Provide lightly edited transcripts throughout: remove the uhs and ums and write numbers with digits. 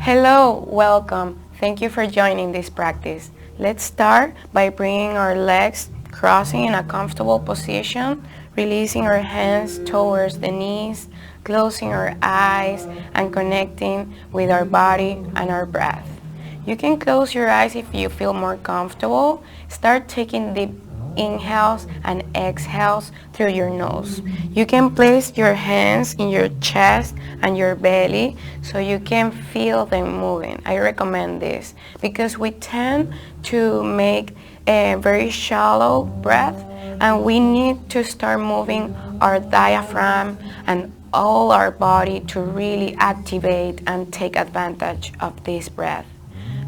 Hello, welcome. Thank you for joining this practice. Let's start by bringing our legs crossing in a comfortable position, releasing our hands towards the knees, closing our eyes, and connecting with our body and our breath. You can close your eyes if you feel more comfortable. Start taking deep inhales and exhales through your nose. You can place your hands in your chest and your belly so you can feel them moving. I recommend this because we tend to make a very shallow breath and we need to start moving our diaphragm and all our body to really activate and take advantage of this breath.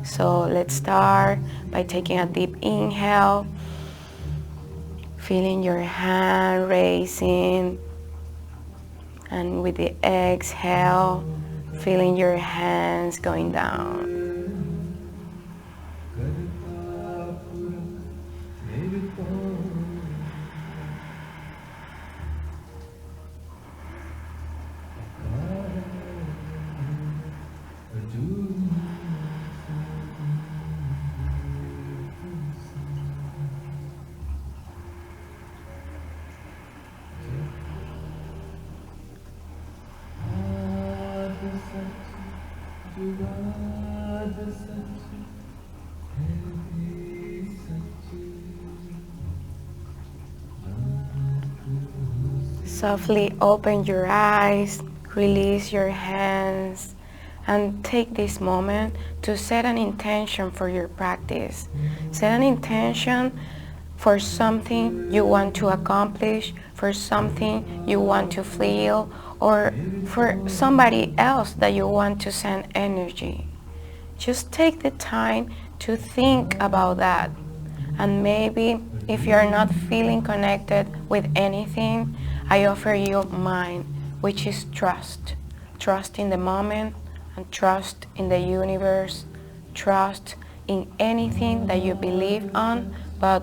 So let's start by taking a deep inhale, feeling your hand raising, and with the exhale, feeling your hands going down. Softly open your eyes, release your hands, and take this moment to set an intention for your practice. Set an intention for something you want to accomplish, for something you want to feel, or for somebody else that you want to send energy. Just take the time to think about that. And maybe if you're not feeling connected with anything, I offer you mine, which is trust. Trust in the moment and trust in the universe. Trust in anything that you believe on, but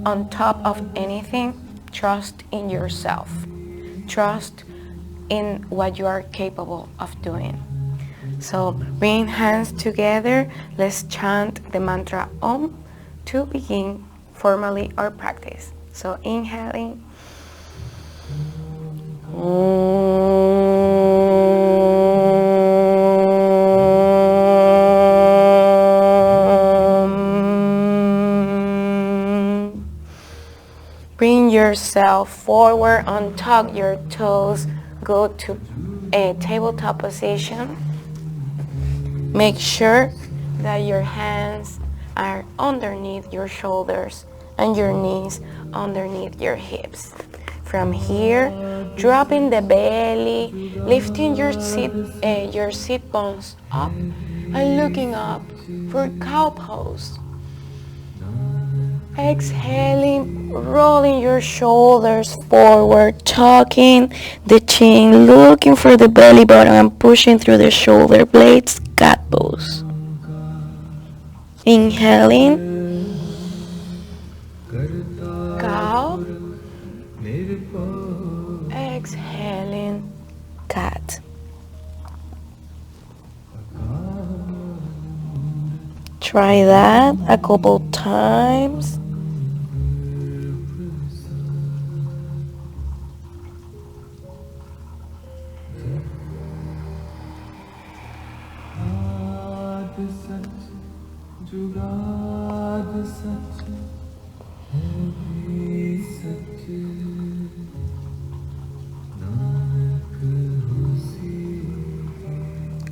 on top of anything, trust in yourself. Trust in what you are capable of doing. So bring hands together, let's chant the mantra Om to begin formally our practice. So inhaling. Om. Bring yourself forward, untuck your toes, go to a tabletop position. Make sure that your hands are underneath your shoulders and your knees underneath your hips. From here, dropping the belly, lifting your sit bones up and looking up for cow pose. Exhaling, rolling your shoulders forward, tucking the chin, looking for the belly button and pushing through the shoulder blades, cat pose. Inhaling, cow. Exhaling, cat. Try that a couple times.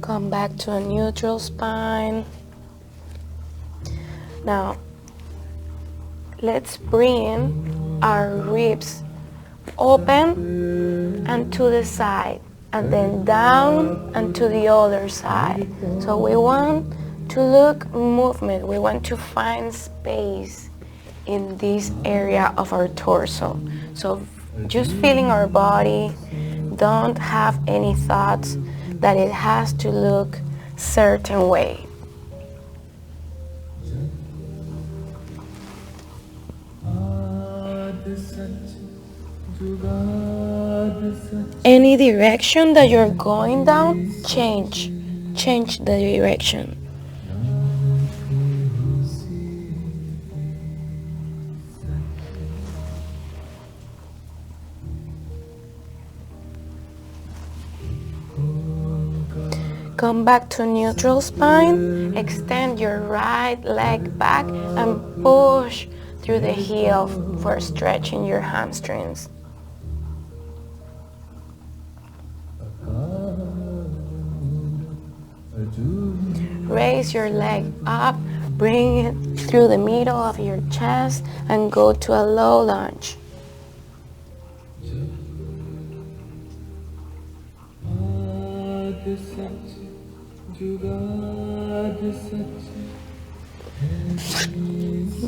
Come back to a neutral spine. Now, let's bring our ribs open and to the side, and then down and to the other side. So we want to look movement. We want to find space in this area of our torso. So just feeling our body. Don't have any thoughts that it has to look certain way. Any direction that you're going down, change. change the direction. Come back to neutral spine, extend your right leg back and push through the heel for stretching your hamstrings. Raise your leg up, bring it through the middle of your chest and go to a low lunge.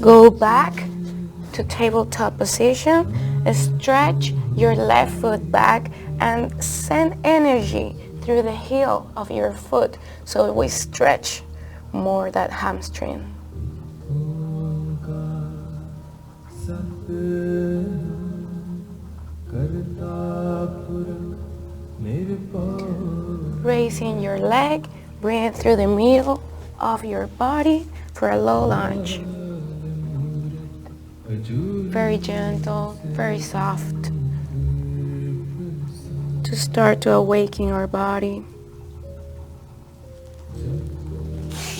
Go back to tabletop position, stretch your left foot back and send energy through the heel of your foot so we stretch more that hamstring. Raising your leg, bring it through the middle of your body for a low lunge. Very gentle, very soft, to start to awaken our body.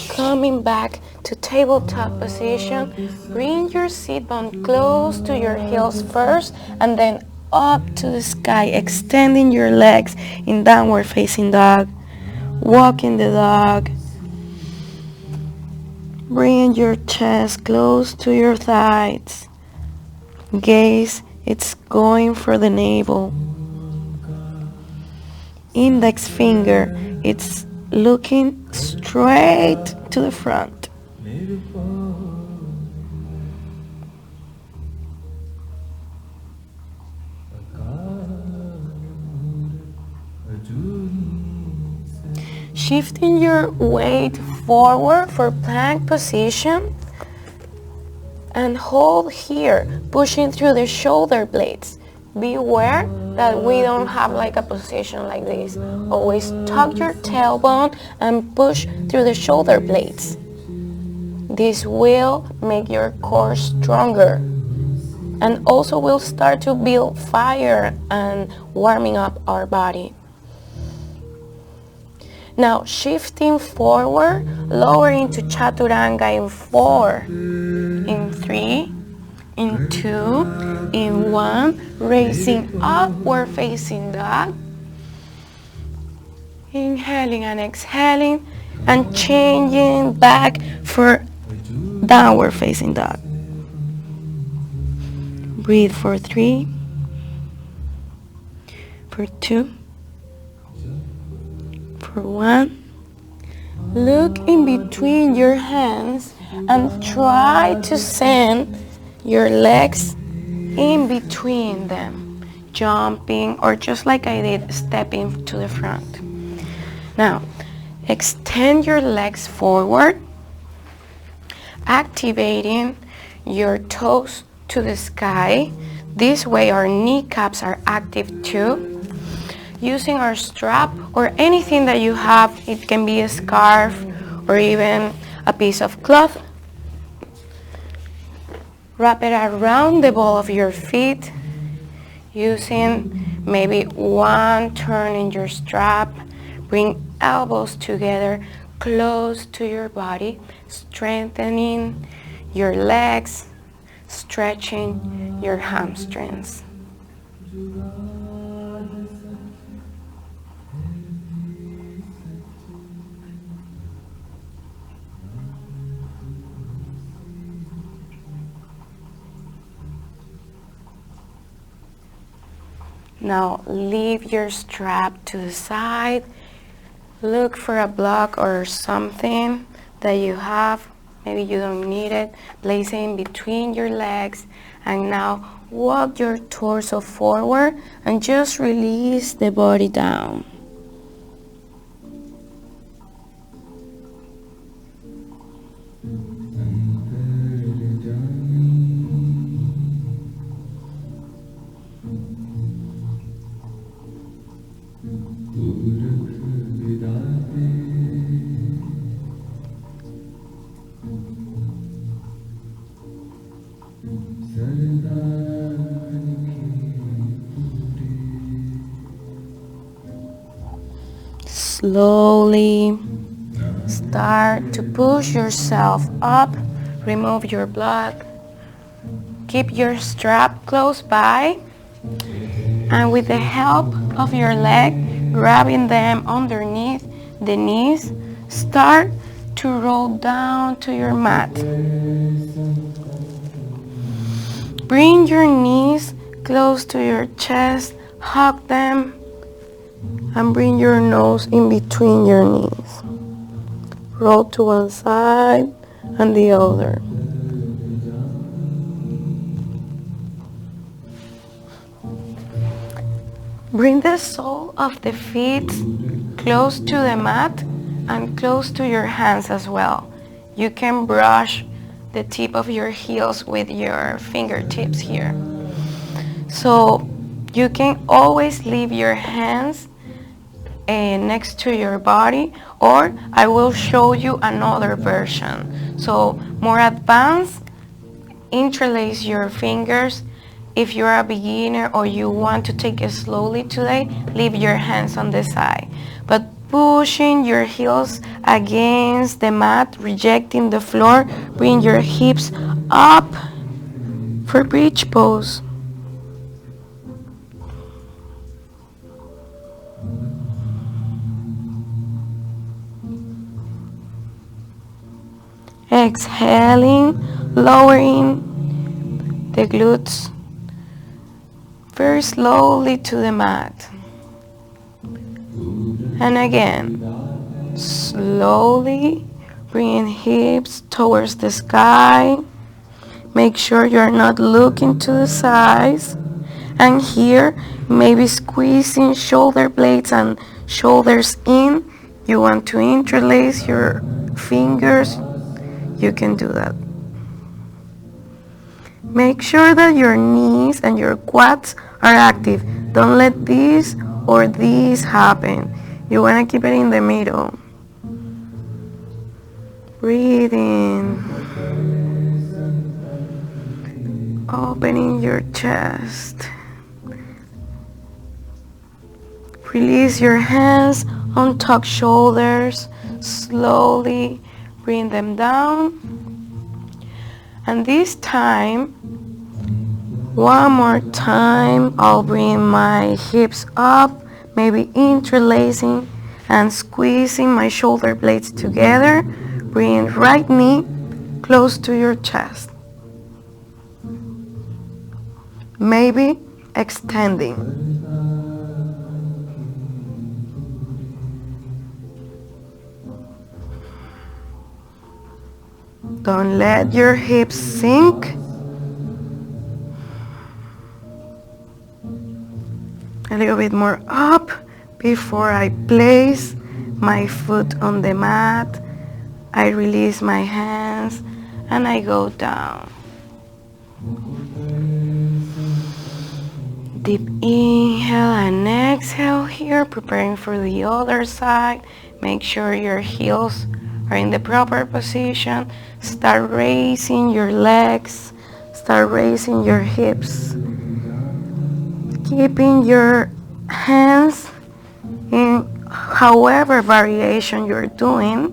Coming back to tabletop position, bring your sit bone close to your heels first and then up to the sky, extending your legs in downward facing dog. Walking the dog. Bring your chest close to your thighs. Gaze, it's going for the navel. Index finger, it's looking straight to the front. Shifting your weight forward for plank position and hold here, pushing through the shoulder blades. Be aware that we don't have like a position like this. Always tuck your tailbone and push through the shoulder blades. This will make your core stronger and also will start to build fire and warming up our body. Now shifting forward, lowering to Chaturanga in 4, in 3, in 2, in 1, raising upward facing dog. Inhaling and exhaling and changing back for downward facing dog. Breathe for 3, for 2, for 1. Look in between your hands and try to send your legs in between them, jumping or just like I did, stepping to the front. Now, extend your legs forward, activating your toes to the sky. This way our kneecaps are active too. Using our strap or anything that you have, it can be a scarf or even a piece of cloth. Wrap it around the ball of your feet, using maybe one turn in your strap. Bring elbows together, close to your body, strengthening your legs, stretching your hamstrings. Now leave your strap to the side. Look for a block or something that you have. Maybe you don't need it. Place it in between your legs. And now walk your torso forward and just release the body down. Slowly start to push yourself up. Remove your block. Keep your strap close by. And with the help of your leg, grabbing them underneath the knees, start to roll down to your mat. Bring your knees close to your chest, hug them, and bring your nose in between your knees. Roll to one side and the other. Bring the sole of the feet close to the mat and close to your hands as well. You can brush the tip of your heels with your fingertips here. So you can always leave your hands next to your body, or I will show you another version. So more advanced, interlace your fingers. If you're a beginner or you want to take it slowly today, leave your hands on the side. But pushing your heels against the mat, rejecting the floor, bring your hips up for bridge pose. Exhaling, lowering the glutes very slowly to the mat. And again, slowly bringing hips towards the sky. Make sure you're not looking to the sides. And here, maybe squeezing shoulder blades and shoulders in. You want to interlace your fingers, you can do that. Make sure that your knees and your quads are active. Don't let this or this happen. You want to keep it in the middle. Breathe in. Opening your chest. Release your hands on tuck shoulders. Slowly bring them down. And this time, one more time, I'll bring my hips up, maybe interlacing and squeezing my shoulder blades together. Bring right knee close to your chest. Maybe extending. Don't let your hips sink. A little bit more up before I place my foot on the mat. I release my hands and I go down. Deep inhale and exhale here, preparing for the other side. Make sure your heels are in the proper position. Start raising your legs, start raising your hips. Keeping your hands in however variation you're doing.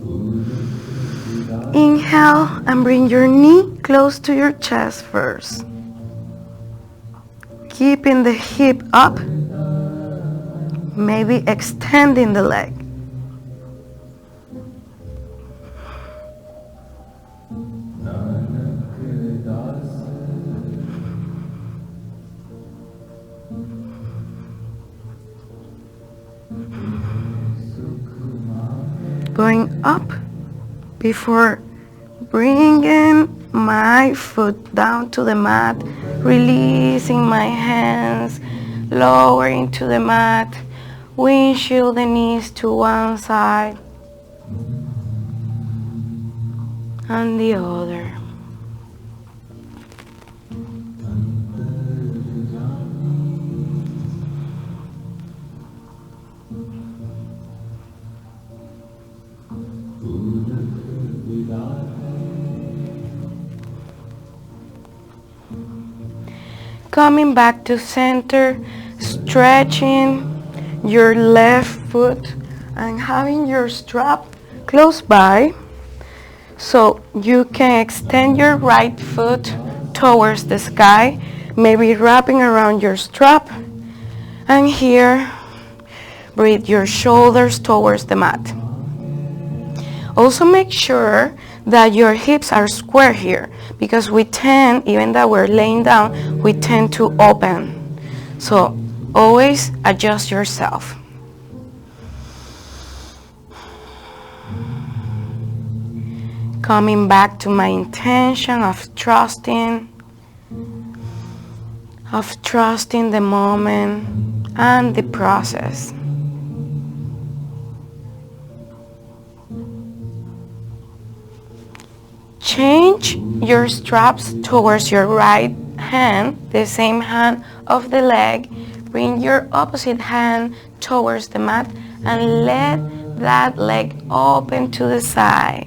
Inhale and bring your knee close to your chest first. Keeping the hip up, maybe extending the leg. Going up before bringing my foot down to the mat, releasing my hands, lowering to the mat, windshield the knees to one side and the other. Coming back to center, stretching your left foot and having your strap close by, so you can extend your right foot towards the sky, maybe wrapping around your strap, and here bring your shoulders towards the mat. Also make sure that your hips are square here, because we tend, even though we're laying down, we tend to open. So always adjust yourself. Coming back to my intention of trusting the moment and the process. Change your straps towards your right hand, the same hand of the leg. Bring your opposite hand towards the mat and let that leg open to the side.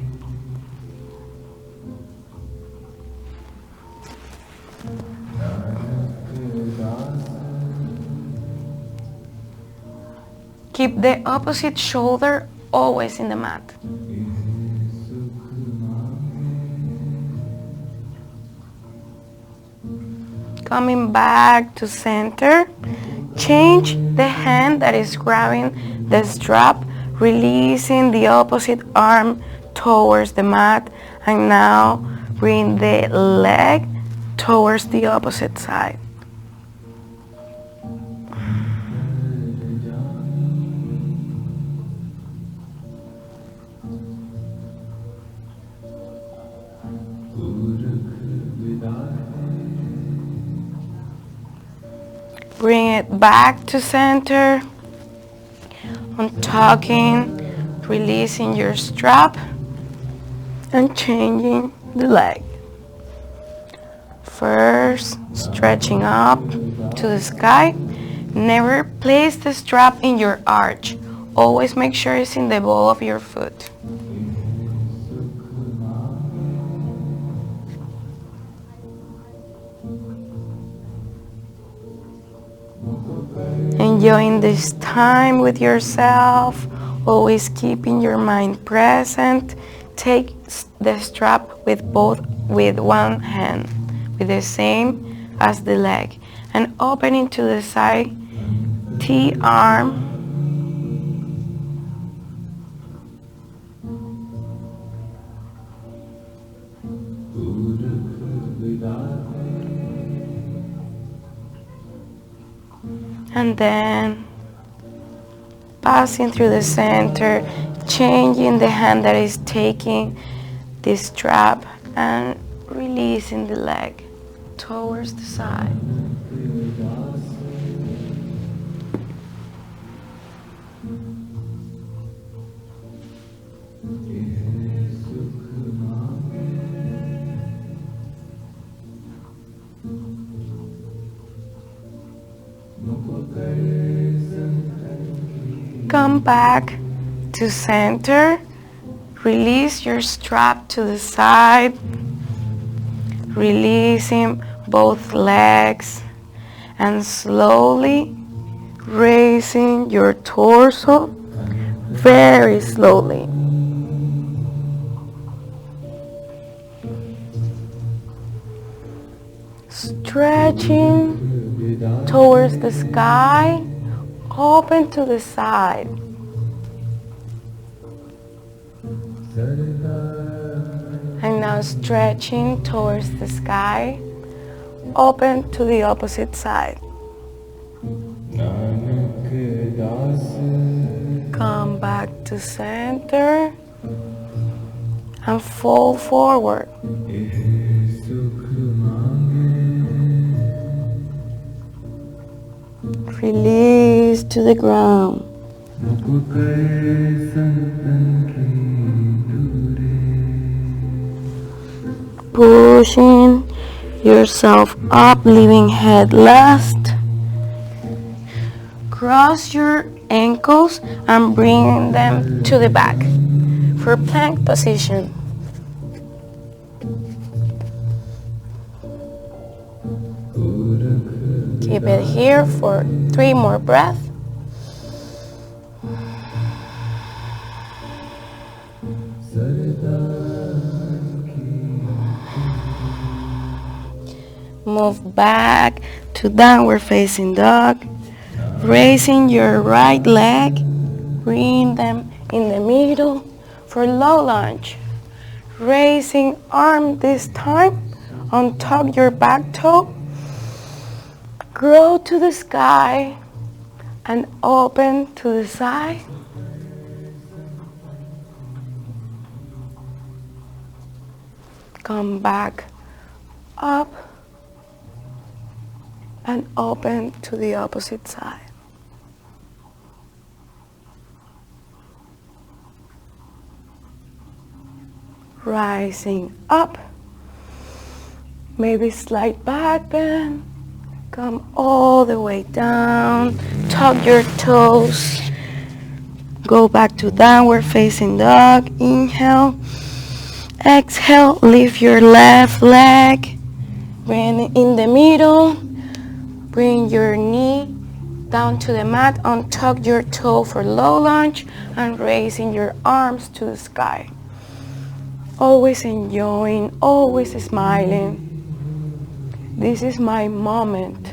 Keep the opposite shoulder always in the mat. Coming back to center, change the hand that is grabbing the strap, releasing the opposite arm towards the mat, and now bring the leg towards the opposite side. Bring it back to center, untucking, releasing your strap, and changing the leg. First, stretching up to the sky. Never place the strap in your arch. Always make sure it's in the ball of your foot. Enjoying this time with yourself, always keeping your mind present. Take the strap with one hand, with the same as the leg, and opening to the side, T-arm, and then passing through the center, changing the hand that is taking this strap and releasing the leg towards the side. Come back to center, release your strap to the side, releasing both legs, and slowly raising your torso very slowly. Stretching towards the sky, open to the side. And now stretching towards the sky, open to the opposite side. Come back to center and fall forward. Release to the ground. Pushing yourself up, leaving head last. Cross your ankles and bring them to the back for plank position. Keep it here for 3 more breaths. Move back to downward facing dog. Raising your right leg, bring them in the middle for low lunge. Raising arm this time, untuck your back toe, grow to the sky and open to the side. Come back up and open to the opposite side. Rising up, maybe slight back bend, come all the way down, tuck your toes, go back to downward facing dog, inhale, exhale, lift your left leg, bring it in the middle, bring your knee down to the mat, untuck your toe for low lunge, and raising your arms to the sky. Always enjoying, always smiling. This is my moment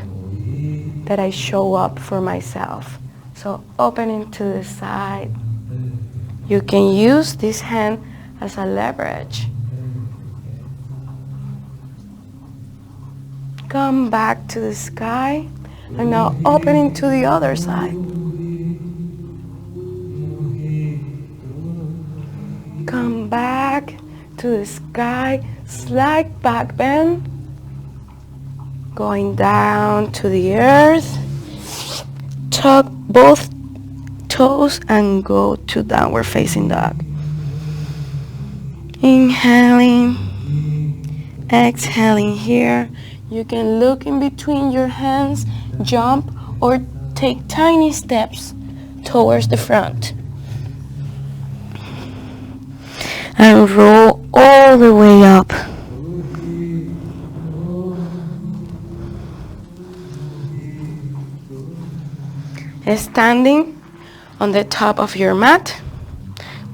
that I show up for myself. So opening to the side. You can use this hand as a leverage. Come back to the sky and now opening to the other side. Come back to the sky, slight back bend, going down to the earth, tuck both toes and go to downward facing dog. Inhaling, exhaling here. You can look in between your hands, jump or take tiny steps towards the front. And roll all the way up. Standing on the top of your mat,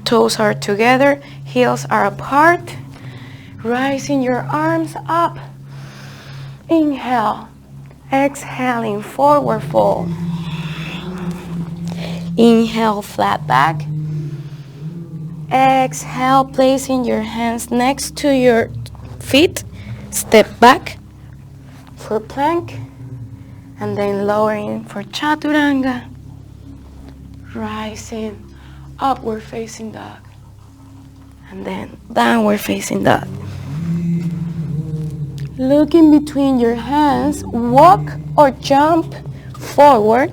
toes are together, heels are apart, rising your arms up. Inhale, exhaling, forward fold. Inhale, flat back. Exhale, placing your hands next to your feet. Step back for plank. And then lowering for chaturanga. Rising, upward facing dog. And then downward facing dog. Look in between your hands, walk or jump forward,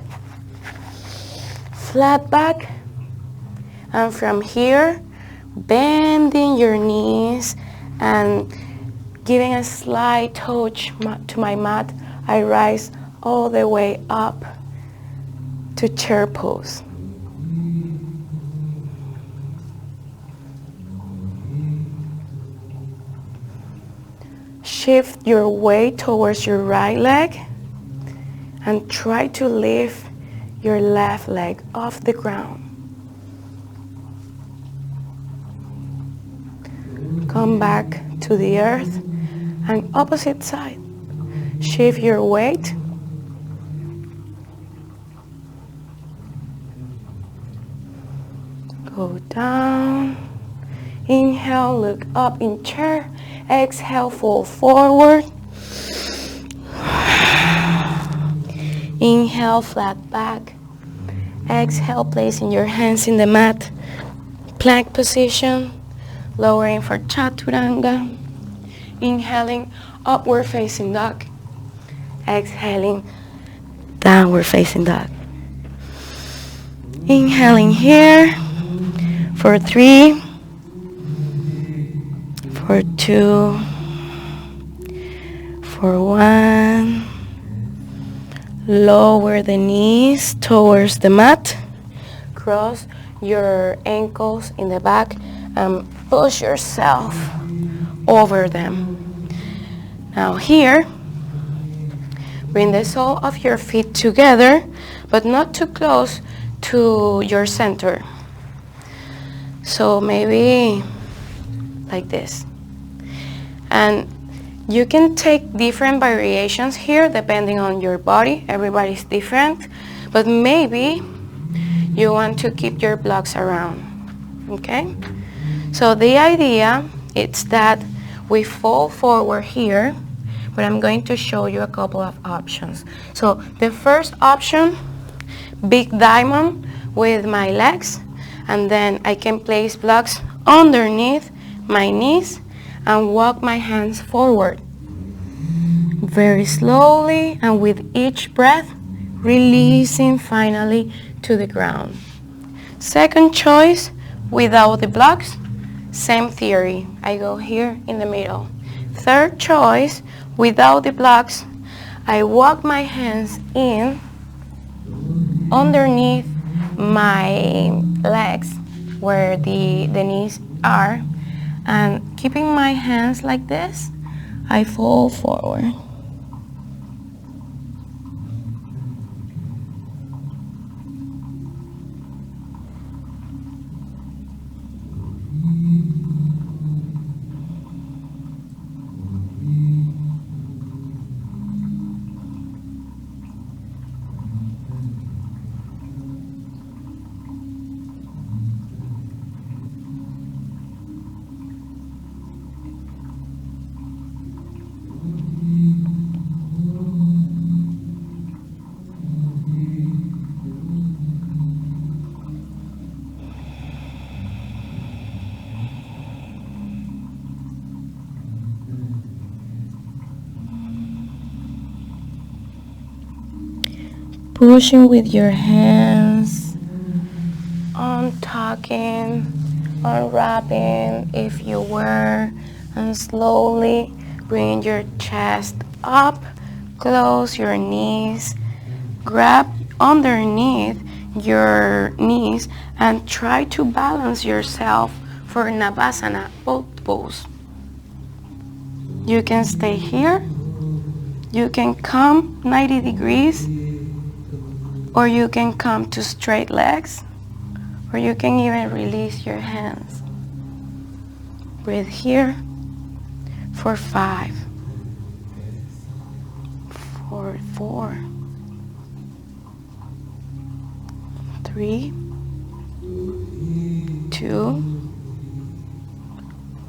flat back, and from here, bending your knees and giving a slight touch to my mat, I rise all the way up to chair pose. Shift your weight towards your right leg and try to lift your left leg off the ground. Come back to the earth and opposite side. Shift your weight. Go down. Inhale, look up in chair. Exhale, fold forward. Inhale, flat back. Exhale, placing your hands in the mat. Plank position. Lowering for chaturanga. Inhaling, upward facing dog. Exhaling, downward facing dog. Inhaling here for 3, for 2, for 1. Lower the knees towards the mat. Cross your ankles in the back and push yourself over them. Now here, bring the sole of your feet together, but not too close to your center. So maybe like this. And you can take different variations here depending on your body. Everybody's different, but maybe you want to keep your blocks around, okay? So the idea is that we fall forward here, but I'm going to show you a couple of options. So the first option, big diamond with my legs, and then I can place blocks underneath my knees and walk my hands forward. Very slowly, and with each breath, releasing finally to the ground. Second choice, without the blocks, same theory. I go here in the middle. Third choice, without the blocks, I walk my hands in underneath my legs where the knees are, and keeping my hands like this, I fall forward. Pushing with your hands, untucking, unwrapping if you were, and slowly bring your chest up, close your knees, grab underneath your knees and try to balance yourself for Navasana, both pose. You can stay here, you can come 90 degrees, or you can come to straight legs, or you can even release your hands. Breathe here for 5, for 4, 3, 2,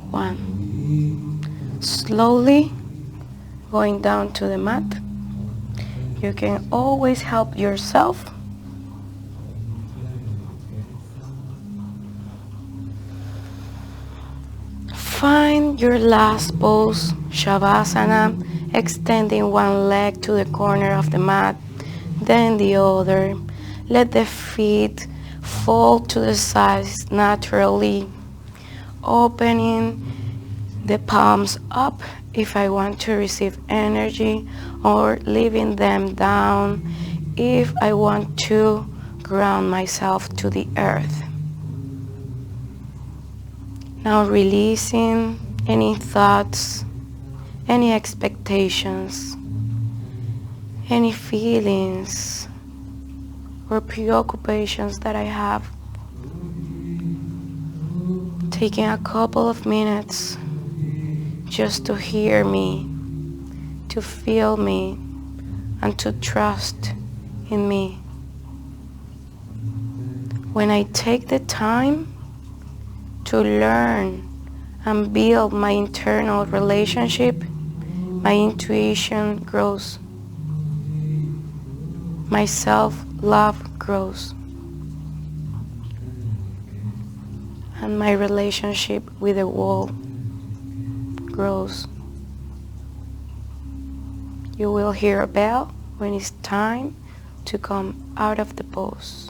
1. Slowly going down to the mat. You can always help yourself. Find your last pose, Shavasana, extending one leg to the corner of the mat, then the other. Let the feet fall to the sides naturally, opening the palms up if I want to receive energy, or leaving them down if I want to ground myself to the earth. Now releasing any thoughts, any expectations, any feelings or preoccupations that I have. Taking a couple of minutes just to hear me, to feel me, and to trust in me. When I take the time to learn and build my internal relationship, my intuition grows. My self-love grows. And my relationship with the world grows. You will hear a bell when it's time to come out of the pose.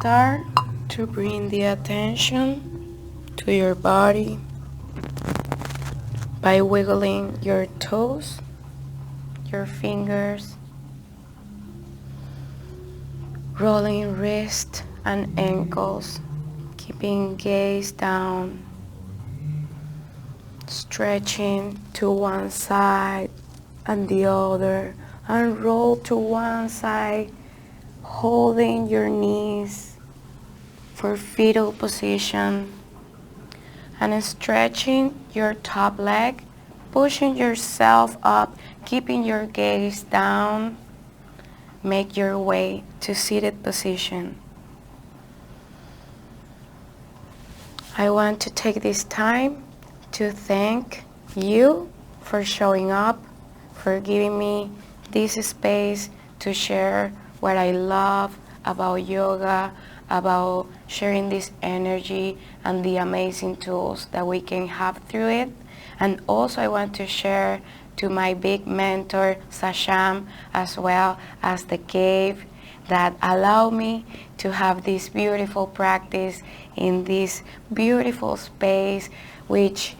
Start to bring the attention to your body by wiggling your toes, your fingers, rolling wrists and ankles, keeping gaze down, stretching to one side and the other, and roll to one side, holding your knees for fetal position, and stretching your top leg, pushing yourself up, keeping your gaze down. Make your way to seated position. I want to take this time to thank you for showing up, for giving me this space to share what I love about yoga, about sharing this energy and the amazing tools that we can have through it. And also I want to share to my big mentor, Sasham, as well as the cave that allow me to have this beautiful practice in this beautiful space, which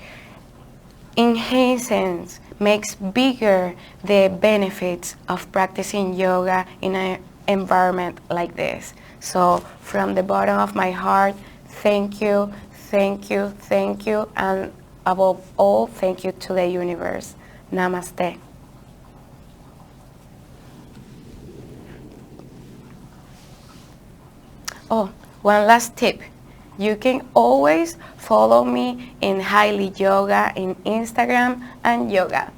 enhances, makes bigger the benefits of practicing yoga in an environment like this. So from the bottom of my heart, thank you, thank you, thank you, and above all, thank you to the universe. Namaste. Oh, one last tip. You can always follow me in Highly Yoga in Instagram and yoga.